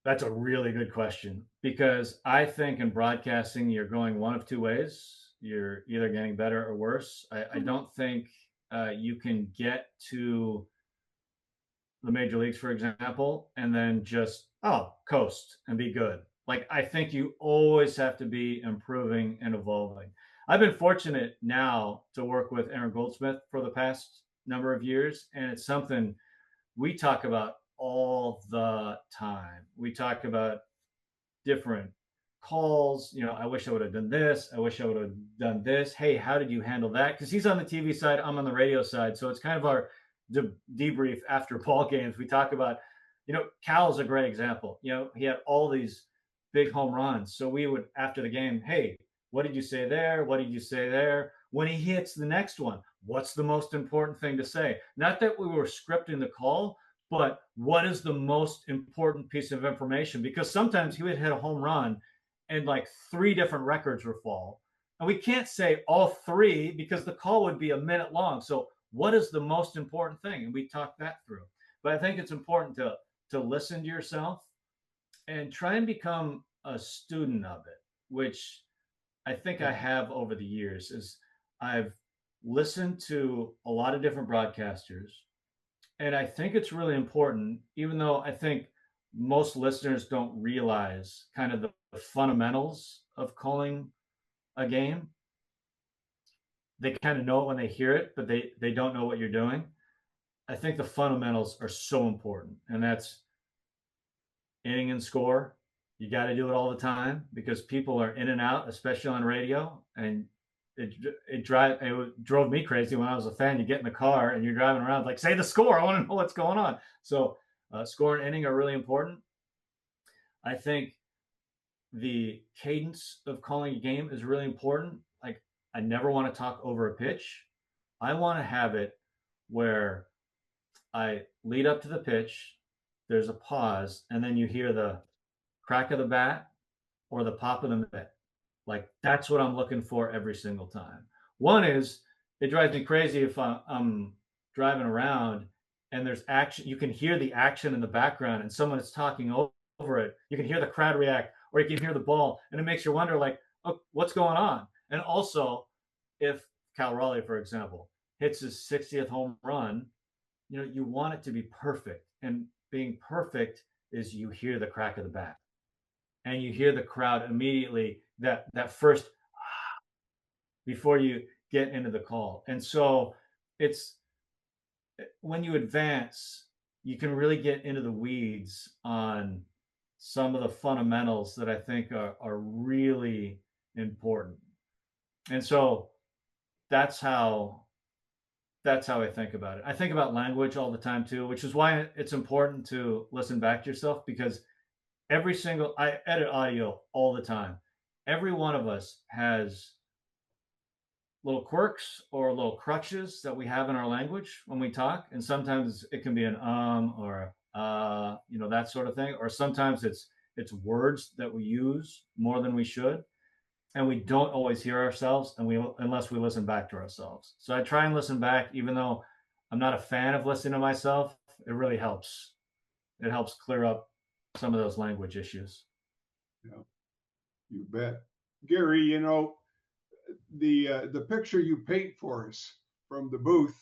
That's a really good question, because I think in broadcasting, you're going one of two ways. You're either getting better or worse. I don't think you can get to the major leagues, for example, and then just, coast and be good. Like, I think you always have to be improving and evolving. I've been fortunate now to work with Aaron Goldsmith for the past number of years, and it's something we talk about all the time. We talk about different calls. I wish I would have done this. I wish I would have done this. Hey, how did you handle that? Because he's on the TV side, I'm on the radio side. So it's kind of our debrief after ball games. We talk about, Cal's a great example. He had all these big home runs. So we would, after the game, hey, what did you say there? What did you say there? When he hits the next one, what's the most important thing to say? Not that we were scripting the call, but what is the most important piece of information? Because sometimes he would hit a home run and like 3 different records would fall. And we can't say all 3 because the call would be a minute long. So what is the most important thing? And we talked that through. But I think it's important to to listen to yourself and try and become a student of it, which I think I have over the years. Is I've listened to a lot of different broadcasters, and I think it's really important, even though I think most listeners don't realize kind of the fundamentals of calling a game. They kind of know it when they hear it, but they don't know what you're doing. I think the fundamentals are so important, and that's inning and score. You got to do it all the time because people are in and out, especially on radio. And it drove me crazy when I was a fan. You get in the car and you're driving around like, say the score. I want to know what's going on. So score and inning are really important. I think the cadence of calling a game is really important. Like, I never want to talk over a pitch. I want to have it where I lead up to the pitch, there's a pause, and then you hear the crack of the bat or the pop of the mitt. Like, that's what I'm looking for every single time. One is, it drives me crazy if I'm driving around and there's action. You can hear the action in the background and someone is talking over it. You can hear the crowd react, or you can hear the ball, and it makes you wonder, like, oh, what's going on? And also, if Cal Raleigh, for example, hits his 60th home run, you want it to be perfect. And being perfect is you hear the crack of the bat and you hear the crowd immediately, that first before you get into the call. And so it's when you advance, you can really get into the weeds on some of the fundamentals that I think are really important. And so that's how I think about it. I think about language all the time too, which is why it's important to listen back to yourself, because I edit audio all the time. Every one of us has little quirks or little crutches that we have in our language when we talk. And sometimes it can be an or that sort of thing. Or sometimes it's words that we use more than we should. And we don't always hear ourselves unless we listen back to ourselves. So I try and listen back, even though I'm not a fan of listening to myself. It really helps. It helps clear up some of those language issues. Yeah, you bet. Gary, the picture you paint for us from the booth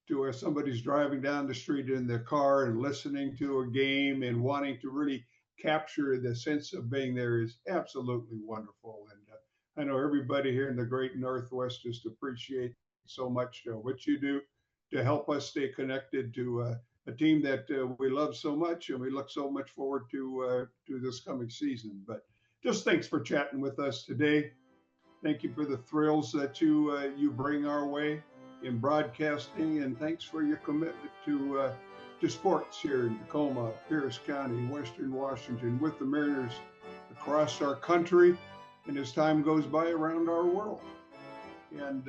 to where somebody's driving down the street in their car and listening to a game and wanting to really capture the sense of being there is absolutely wonderful. And I know everybody here in the great Northwest just appreciates so much what you do to help us stay connected to a team that we love so much, and we look so much forward to this coming season. But just thanks for chatting with us today. Thank you for the thrills that you bring our way in broadcasting, and thanks for your commitment to sports here in Tacoma, Pierce County, Western Washington, with the Mariners across our country, and as time goes by around our world. And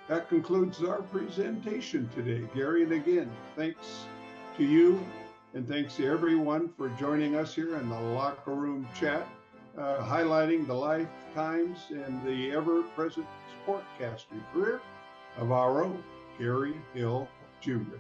that concludes our presentation today, Gary. And again, thanks to you, and thanks to everyone for joining us here in the Locker Room Chat, highlighting the lifetimes and the ever-present sportcasting career of our own Gary Hill Jr.